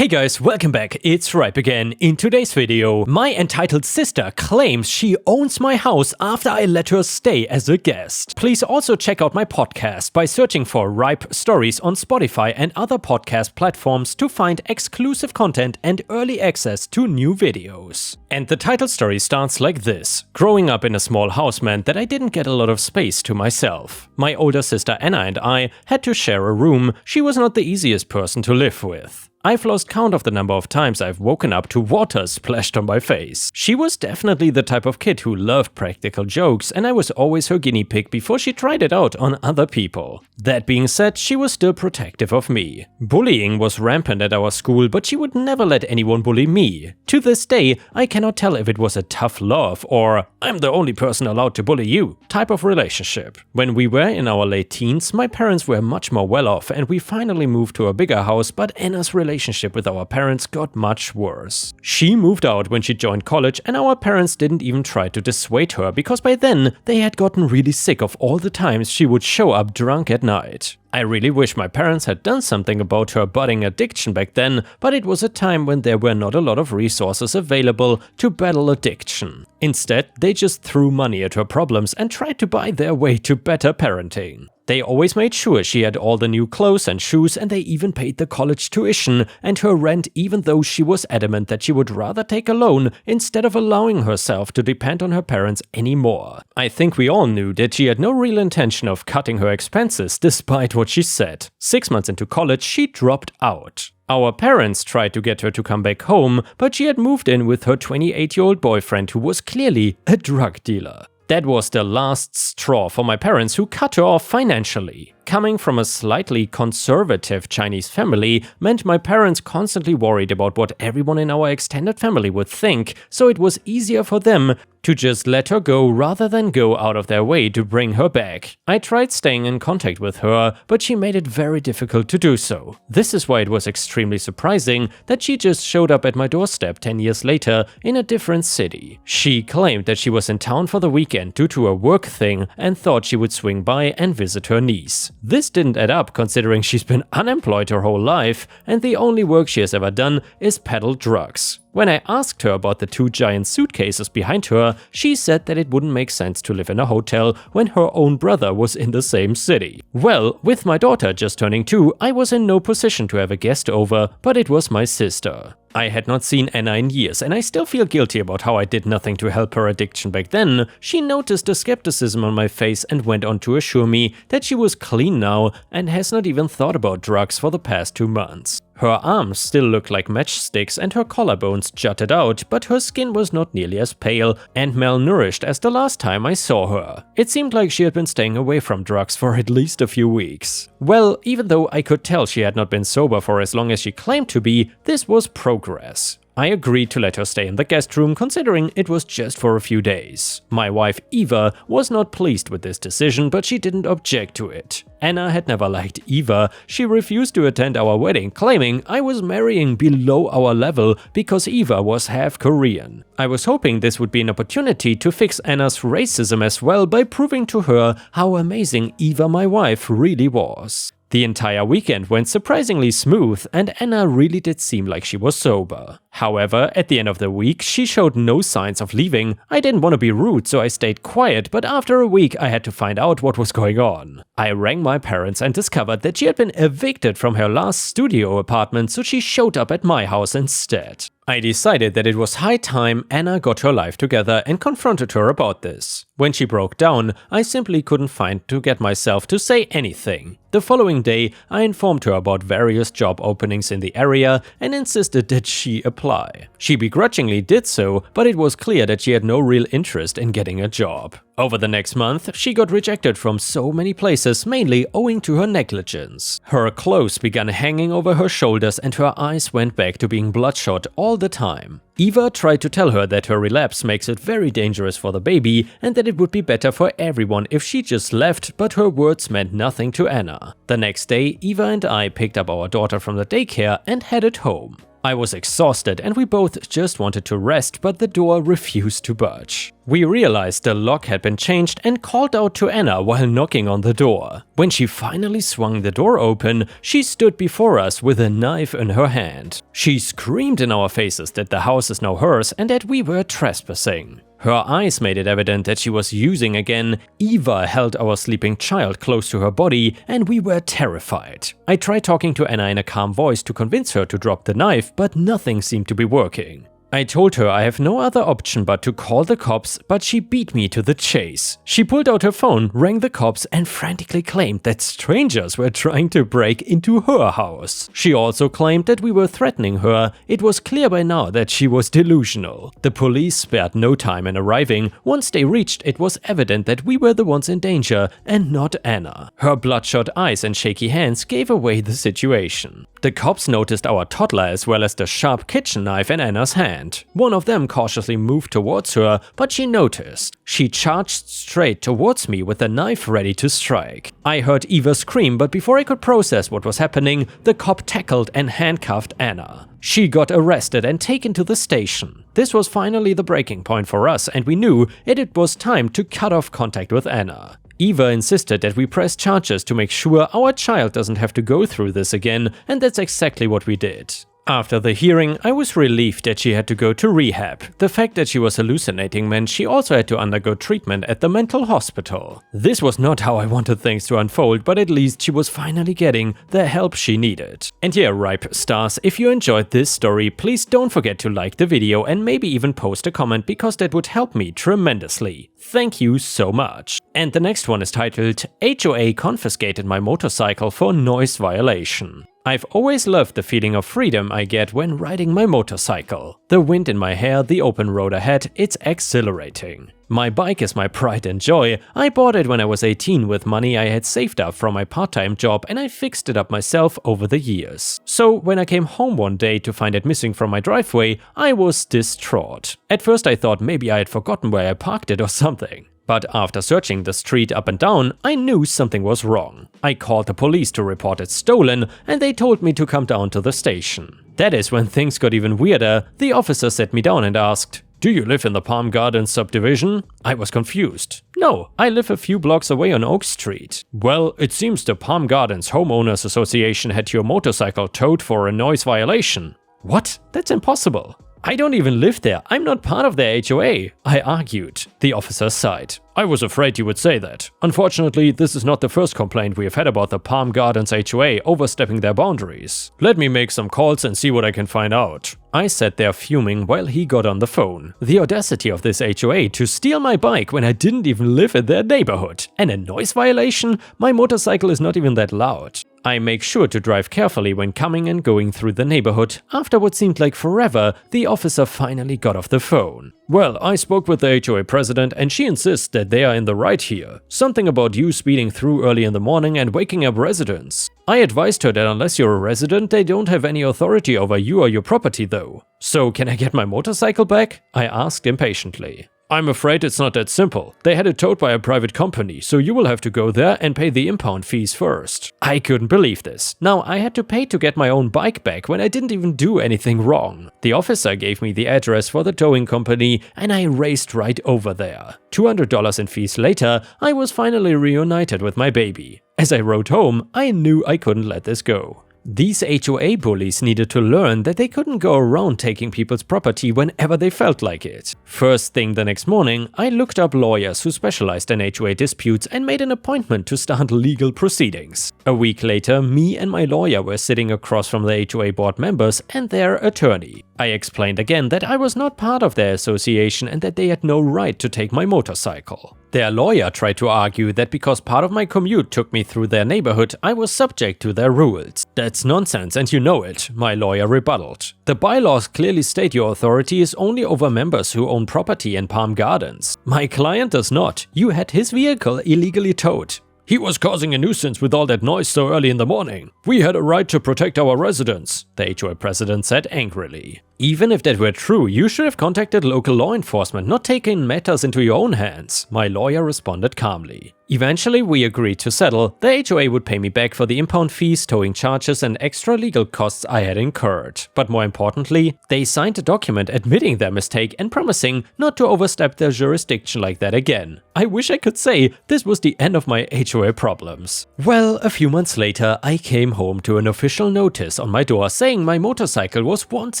Hey guys, welcome back, it's Ripe again. In today's video, my entitled sister claims she owns my house after I let her stay as a guest. Please also check out my podcast by searching for Ripe Stories on Spotify and other podcast platforms to find exclusive content and early access to new videos. And the title story starts like this. Growing up in a small house meant that I didn't get a lot of space to myself. My older sister Anna and I had to share a room. She was not the easiest person to live with. I've lost count of the number of times I've woken up to water splashed on my face. She was definitely the type of kid who loved practical jokes, and I was always her guinea pig before she tried it out on other people. That being said, she was still protective of me. Bullying was rampant at our school, but she would never let anyone bully me. To this day, I cannot tell if it was a tough love or "I'm the only person allowed to bully you" type of relationship. When we were in our late teens, my parents were much more well off and we finally moved to a bigger house, but Anna's relationship with our parents got much worse. She moved out when she joined college and our parents didn't even try to dissuade her because by then they had gotten really sick of all the times she would show up drunk at night. I really wish my parents had done something about her budding addiction back then, but it was a time when there were not a lot of resources available to battle addiction. Instead, they just threw money at her problems and tried to buy their way to better parenting. They always made sure she had all the new clothes and shoes, and they even paid the college tuition and her rent, even though she was adamant that she would rather take a loan instead of allowing herself to depend on her parents anymore. I think we all knew that she had no real intention of cutting her expenses despite what she said. 6 months into college, she dropped out. Our parents tried to get her to come back home, but she had moved in with her 28-year-old boyfriend who was clearly a drug dealer. That was the last straw for my parents, who cut her off financially. Coming from a slightly conservative Chinese family meant my parents constantly worried about what everyone in our extended family would think, so it was easier for them to just let her go rather than go out of their way to bring her back. I tried staying in contact with her, but she made it very difficult to do so. This is why it was extremely surprising that she just showed up at my doorstep 10 years later in a different city. She claimed that she was in town for the weekend due to a work thing and thought she would swing by and visit her niece. This didn't add up considering she's been unemployed her whole life and the only work she has ever done is peddle drugs. When I asked her about the 2 giant suitcases behind her, she said that it wouldn't make sense to live in a hotel when her own brother was in the same city. Well, with my daughter just turning 2, I was in no position to have a guest over, but it was my sister. I had not seen Anna in years and I still feel guilty about how I did nothing to help her addiction back then. She noticed the skepticism on my face and went on to assure me that she was clean now and has not even thought about drugs for the past 2 months. Her arms still looked like matchsticks and her collarbones jutted out, but her skin was not nearly as pale and malnourished as the last time I saw her. It seemed like she had been staying away from drugs for at least a few weeks. Well, even though I could tell she had not been sober for as long as she claimed to be, this was progress. I agreed to let her stay in the guest room considering it was just for a few days. My wife Eva was not pleased with this decision, but she didn't object to it. Anna had never liked Eva. She refused to attend our wedding, claiming I was marrying below our level because Eva was half Korean. I was hoping this would be an opportunity to fix Anna's racism as well by proving to her how amazing Eva, my wife, really was. The entire weekend went surprisingly smooth and Anna really did seem like she was sober. However, at the end of the week, she showed no signs of leaving. I didn't want to be rude, so I stayed quiet, but after a week I had to find out what was going on. I rang my parents and discovered that she had been evicted from her last studio apartment, so she showed up at my house instead. I decided that it was high time Anna got her life together and confronted her about this. When she broke down, I simply couldn't find to get myself to say anything. The following day, I informed her about various job openings in the area and insisted that she apply. She begrudgingly did so, but it was clear that she had no real interest in getting a job. Over the next month, she got rejected from so many places, mainly owing to her negligence. Her clothes began hanging over her shoulders and her eyes went back to being bloodshot all the time. Eva tried to tell her that her relapse makes it very dangerous for the baby and that it would be better for everyone if she just left, but her words meant nothing to Anna. The next day, Eva and I picked up our daughter from the daycare and headed home. I was exhausted and we both just wanted to rest, but the door refused to budge. We realized the lock had been changed and called out to Anna while knocking on the door. When she finally swung the door open, she stood before us with a knife in her hand. She screamed in our faces that the house is now hers and that we were trespassing. Her eyes made it evident that she was using again. Eva held our sleeping child close to her body and we were terrified. I tried talking to Anna in a calm voice to convince her to drop the knife, but nothing seemed to be working. I told her I have no other option but to call the cops, but she beat me to the chase. She pulled out her phone, rang the cops and frantically claimed that strangers were trying to break into her house. She also claimed that we were threatening her. It was clear by now that she was delusional. The police spared no time in arriving. Once they reached, it was evident that we were the ones in danger and not Anna. Her bloodshot eyes and shaky hands gave away the situation. The cops noticed our toddler as well as the sharp kitchen knife in Anna's hand. One of them cautiously moved towards her, but she noticed. She charged straight towards me with the knife ready to strike. I heard Eva scream, but before I could process what was happening, the cop tackled and handcuffed Anna. She got arrested and taken to the station. This was finally the breaking point for us and we knew it was time to cut off contact with Anna. Eva insisted that we press charges to make sure our child doesn't have to go through this again, and that's exactly what we did. After the hearing, I was relieved that she had to go to rehab. The fact that she was hallucinating meant she also had to undergo treatment at the mental hospital. This was not how I wanted things to unfold, but at least she was finally getting the help she needed. And yeah, Ripe Stars, if you enjoyed this story, please don't forget to like the video and maybe even post a comment because that would help me tremendously. Thank you so much. And the next one is titled HOA confiscated my motorcycle for noise violation. I've always loved the feeling of freedom I get when riding my motorcycle. The wind in my hair, the open road ahead, it's exhilarating. My bike is my pride and joy. I bought it when I was 18 with money I had saved up from my part-time job and I fixed it up myself over the years. So when I came home one day to find it missing from my driveway, I was distraught. At first I thought maybe I had forgotten where I parked it or something. But after searching the street up and down, I knew something was wrong. I called the police to report it stolen and they told me to come down to the station. That is when things got even weirder. The officer sat me down and asked, "Do you live in the Palm Gardens subdivision?" I was confused. "No, I live a few blocks away on Oak Street." "Well, it seems the Palm Gardens Homeowners Association had your motorcycle towed for a noise violation." "What? That's impossible. I don't even live there. I'm not part of their HOA," I argued. The officer sighed. "I was afraid you would say that. Unfortunately, this is not the first complaint we have had about the Palm Gardens HOA overstepping their boundaries. Let me make some calls and see what I can find out." I sat there fuming while he got on the phone. The audacity of this HOA to steal my bike when I didn't even live in their neighborhood. And a noise violation? My motorcycle is not even that loud. I make sure to drive carefully when coming and going through the neighborhood. After what seemed like forever, the officer finally got off the phone. "Well, I spoke with the HOA president and she insists that they are in the right here. Something about you speeding through early in the morning and waking up residents. I advised her that unless you're a resident, they don't have any authority over you or your property though. So can I get my motorcycle back?" I asked impatiently. "I'm afraid it's not that simple. They had it towed by a private company, so you will have to go there and pay the impound fees first." I couldn't believe this. Now I had to pay to get my own bike back when I didn't even do anything wrong. The officer gave me the address for the towing company and I raced right over there. $200 in fees later, I was finally reunited with my baby. As I rode home, I knew I couldn't let this go. These HOA bullies needed to learn that they couldn't go around taking people's property whenever they felt like it. First thing the next morning, I looked up lawyers who specialized in HOA disputes and made an appointment to start legal proceedings. A week later, me and my lawyer were sitting across from the HOA board members and their attorney. I explained again that I was not part of their association and that they had no right to take my motorcycle. Their lawyer tried to argue that because part of my commute took me through their neighborhood, I was subject to their rules. "That's nonsense and you know it," my lawyer rebutted. "The bylaws clearly state your authority is only over members who own property in Palm Gardens. My client does not. You had his vehicle illegally towed. He was causing a nuisance with all that noise so early in the morning. We had a right to protect our residents," the HOA president said angrily. Even if that were true, you should have contacted local law enforcement, not taken matters into your own hands, my lawyer responded calmly. Eventually, we agreed to settle. The HOA would pay me back for the impound fees, towing charges, and extra legal costs I had incurred. But more importantly, they signed a document admitting their mistake and promising not to overstep their jurisdiction like that again. I wish I could say this was the end of my HOA problems. Well, a few months later, I came home to an official notice on my door saying my motorcycle was once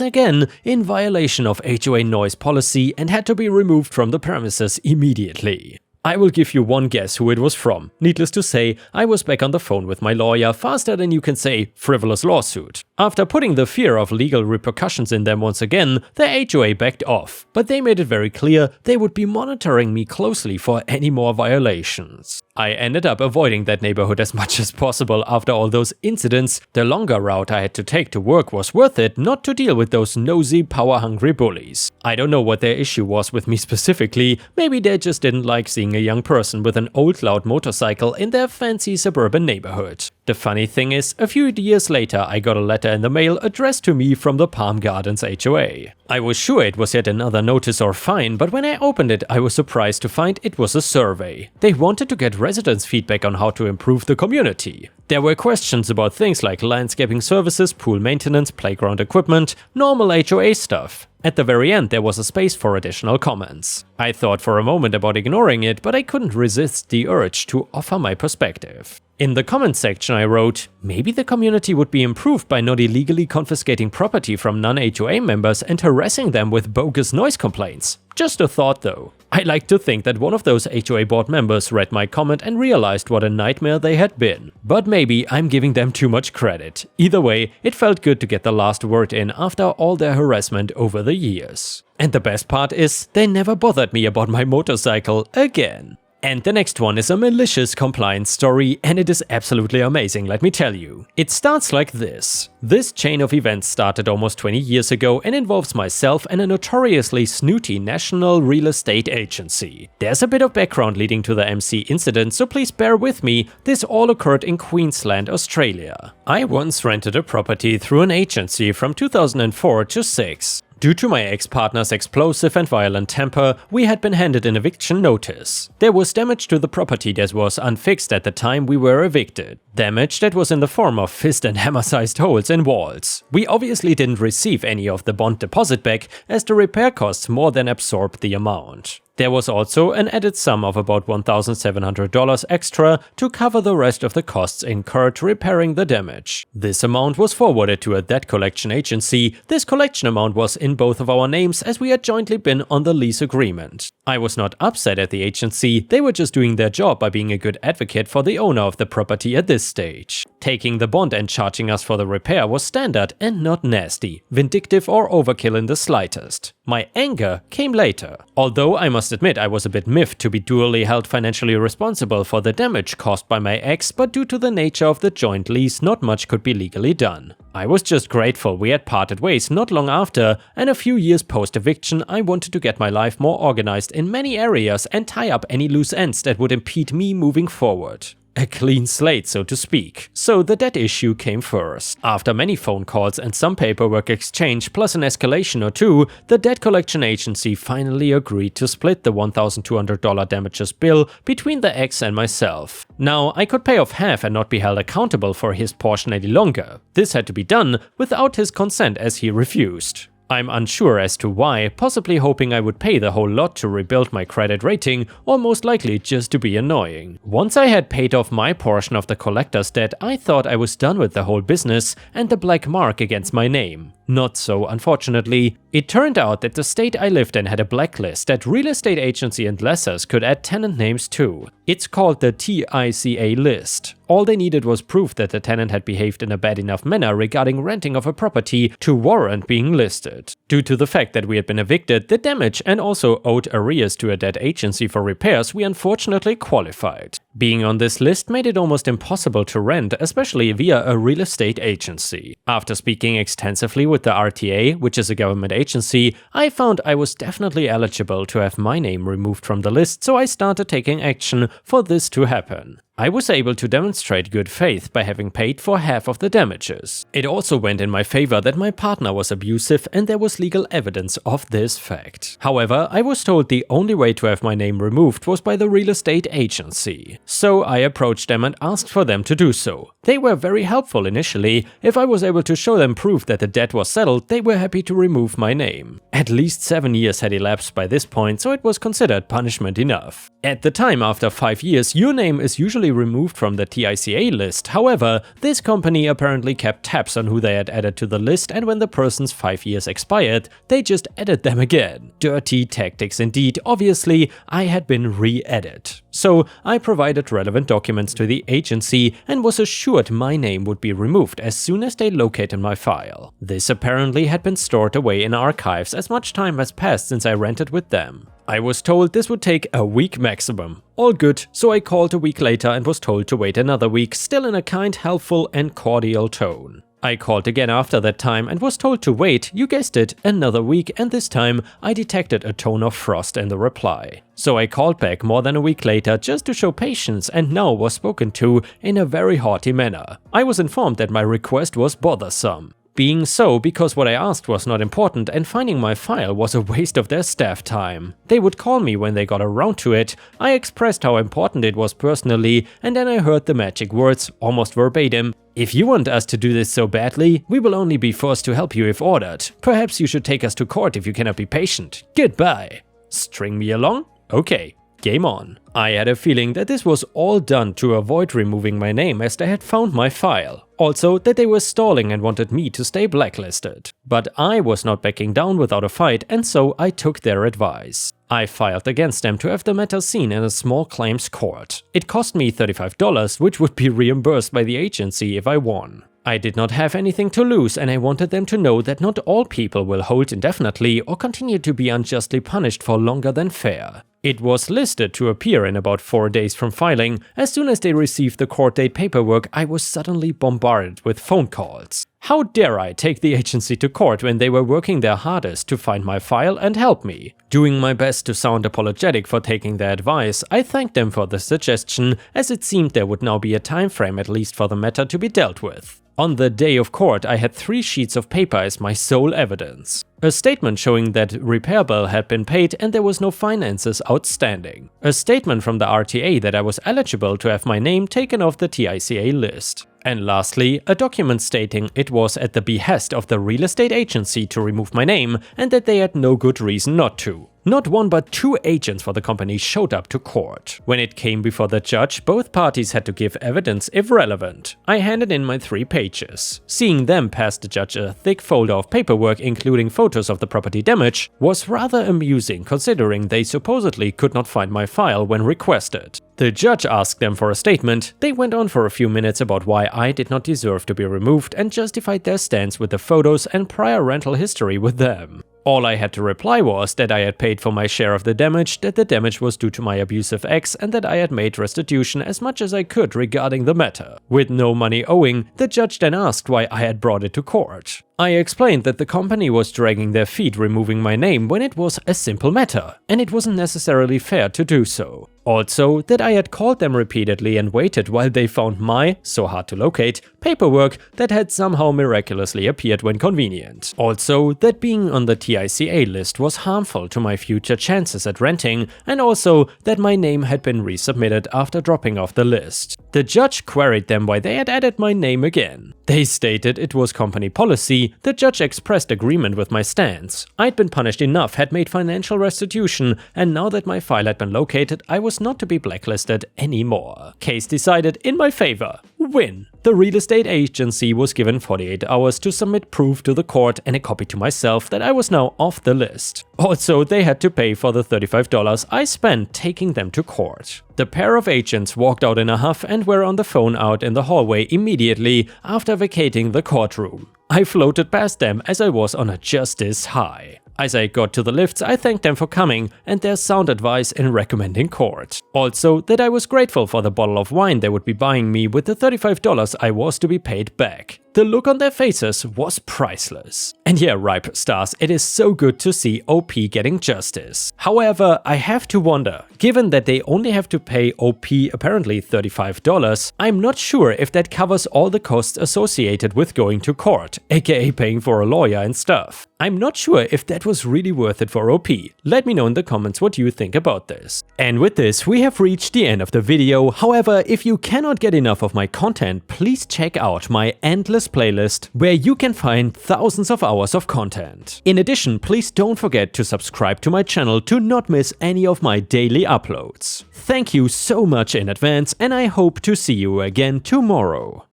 again in violation of HOA noise policy and had to be removed from the premises immediately. I will give you one guess who it was from. Needless to say, I was back on the phone with my lawyer faster than you can say frivolous lawsuit. After putting the fear of legal repercussions in them once again, the HOA backed off, but they made it very clear they would be monitoring me closely for any more violations. I ended up avoiding that neighborhood as much as possible after all those incidents. The longer route I had to take to work was worth it not to deal with those nosy, power-hungry bullies. I don't know what their issue was with me specifically, maybe they just didn't like seeing a young person with an old loud motorcycle in their fancy suburban neighborhood. The funny thing is, a few years later I got a letter in the mail addressed to me from the Palm Gardens HOA. I was sure it was yet another notice or fine, but when I opened it I was surprised to find it was a survey. They wanted to get residents' feedback on how to improve the community. There were questions about things like landscaping services, pool maintenance, playground equipment, normal HOA stuff. At the very end there was a space for additional comments. I thought for a moment about ignoring it, but I couldn't resist the urge to offer my perspective. In the comments section I wrote, maybe the community would be improved by not illegally confiscating property from non-HOA members and harassing them with bogus noise complaints. Just a thought though. I like to think that one of those HOA board members read my comment and realized what a nightmare they had been. But maybe I'm giving them too much credit. Either way, it felt good to get the last word in after all their harassment over the years. And the best part is, they never bothered me about my motorcycle again. And the next one is a malicious compliance story, and it is absolutely amazing, let me tell you. It starts like this. This chain of events started almost 20 years ago and involves myself and a notoriously snooty national real estate agency. There's a bit of background leading to the MC incident, so please bear with me. This all occurred in Queensland, Australia. I once rented a property through an agency from 2004 to 6. Due to my ex-partner's explosive and violent temper, we had been handed an eviction notice. There was damage to the property that was unfixed at the time we were evicted. Damage that was in the form of fist and hammer-sized holes in walls. We obviously didn't receive any of the bond deposit back, as the repair costs more than absorbed the amount. There was also an added sum of about $1,700 extra to cover the rest of the costs incurred repairing the damage. This amount was forwarded to a debt collection agency. This collection amount was in both of our names as we had jointly been on the lease agreement. I was not upset at the agency, they were just doing their job by being a good advocate for the owner of the property at this stage. Taking the bond and charging us for the repair was standard and not nasty, vindictive or overkill in the slightest. My anger came later. Although I must admit I was a bit miffed to be duly held financially responsible for the damage caused by my ex, but due to the nature of the joint lease not much could be legally done. I was just grateful we had parted ways not long after, and a few years post-eviction I wanted to get my life more organized in many areas and tie up any loose ends that would impede me moving forward. A clean slate, so to speak. So the debt issue came first. After many phone calls and some paperwork exchange plus an escalation or two, the debt collection agency finally agreed to split the $1,200 damages bill between the ex and myself. Now, I could pay off half and not be held accountable for his portion any longer. This had to be done without his consent as he refused. I'm unsure as to why, possibly hoping I would pay the whole lot to rebuild my credit rating, or most likely just to be annoying. Once I had paid off my portion of the collector's debt, I thought I was done with the whole business and the black mark against my name. Not so, unfortunately. It turned out that the state I lived in had a blacklist that real estate agency and lessors could add tenant names to. It's called the TICA list. All they needed was proof that the tenant had behaved in a bad enough manner regarding renting of a property to warrant being listed. Due to the fact that we had been evicted, the damage and also owed arrears to a debt agency for repairs, we unfortunately qualified. Being on this list made it almost impossible to rent, especially via a real estate agency. After speaking extensively with the RTA, which is a government agency, I found I was definitely eligible to have my name removed from the list, so I started taking action for this to happen. I was able to demonstrate good faith by having paid for half of the damages. It also went in my favor that my partner was abusive and there was legal evidence of this fact. However, I was told the only way to have my name removed was by the real estate agency. So I approached them and asked for them to do so. They were very helpful initially. If I was able to show them proof that the debt was settled, they were happy to remove my name. At least 7 years had elapsed by this point, so it was considered punishment enough. At the time, after 5 years, your name is usually removed from the TICA list. However, this company apparently kept tabs on who they had added to the list, and when the person's 5 years expired, they just added them again. Dirty tactics indeed. Obviously, I had been re-added. So I provided relevant documents to the agency and was assured my name would be removed as soon as they located my file. This apparently had been stored away in archives as much time has passed since I rented with them. I was told this would take a week maximum. All good, so I called a week later and was told to wait another week, still in a kind, helpful and cordial tone. I called again after that time and was told to wait, you guessed it, another week, and this time I detected a tone of frost in the reply. So I called back more than a week later just to show patience and now was spoken to in a very haughty manner. I was informed that my request was bothersome. Being so because what I asked was not important and finding my file was a waste of their staff time. They would call me when they got around to it. I expressed how important it was personally, and then I heard the magic words, almost verbatim, "If you want us to do this so badly, we will only be forced to help you if ordered. Perhaps you should take us to court if you cannot be patient. Goodbye." String me along? Okay. Game on. I had a feeling that this was all done to avoid removing my name as they had found my file. Also that they were stalling and wanted me to stay blacklisted. But I was not backing down without a fight, and so I took their advice. I filed against them to have the matter seen in a small claims court. It cost me $35, which would be reimbursed by the agency if I won. I did not have anything to lose, and I wanted them to know that not all people will hold indefinitely or continue to be unjustly punished for longer than fair. It was listed to appear in about 4 days from filing. As soon as they received the court date paperwork, I was suddenly bombarded with phone calls. How dare I take the agency to court when they were working their hardest to find my file and help me? Doing my best to sound apologetic for taking their advice, I thanked them for the suggestion, as it seemed there would now be a time frame at least for the matter to be dealt with. On the day of court, I had 3 sheets of paper as my sole evidence. A statement showing that repair bill had been paid and there was no finances outstanding. A statement from the RTA that I was eligible to have my name taken off the TICA list. And lastly, a document stating it was at the behest of the real estate agency to remove my name and that they had no good reason not to. Not 1 but 2 agents for the company showed up to court. When it came before the judge, both parties had to give evidence if relevant. I handed in my 3 pages. Seeing them pass the judge a thick folder of paperwork including photos of the property damage was rather amusing considering they supposedly could not find my file when requested. The judge asked them for a statement. They went on for a few minutes about why I did not deserve to be removed and justified their stance with the photos and prior rental history with them. All I had to reply was that I had paid for my share of the damage, that the damage was due to my abusive ex, and that I had made restitution as much as I could regarding the matter. With no money owing, the judge then asked why I had brought it to court. I explained that the company was dragging their feet removing my name when it was a simple matter, and it wasn't necessarily fair to do so. Also, that I had called them repeatedly and waited while they found my, so hard to locate, paperwork that had somehow miraculously appeared when convenient. Also, that being on the TICA list was harmful to my future chances at renting, and also that my name had been resubmitted after dropping off the list. The judge queried them why they had added my name again. They stated it was company policy. The judge expressed agreement with my stance. I'd been punished enough, had made financial restitution, and now that my file had been located, I was not to be blacklisted anymore. Case decided in my favor. Win. The real estate agency was given 48 hours to submit proof to the court and a copy to myself that I was now off the list. Also, they had to pay for the $35 I spent taking them to court. The pair of agents walked out in a huff and were on the phone out in the hallway immediately after vacating the courtroom. I floated past them as I was on a justice high. As I got to the lifts, I thanked them for coming and their sound advice in recommending court. Also, that I was grateful for the bottle of wine they would be buying me with the $35 I was to be paid back. The look on their faces was priceless. And yeah, Ripe Stars, it is so good to see OP getting justice. However, I have to wonder, given that they only have to pay OP apparently $35, I'm not sure if that covers all the costs associated with going to court, aka paying for a lawyer and stuff. I'm not sure if that was really worth it for OP. Let me know in the comments what you think about this. And with this, we have reached the end of the video. However, if you cannot get enough of my content, please check out my endless playlist, where you can find thousands of hours of content. In addition, please don't forget to subscribe to my channel to not miss any of my daily uploads. Thank you so much in advance, and I hope to see you again tomorrow.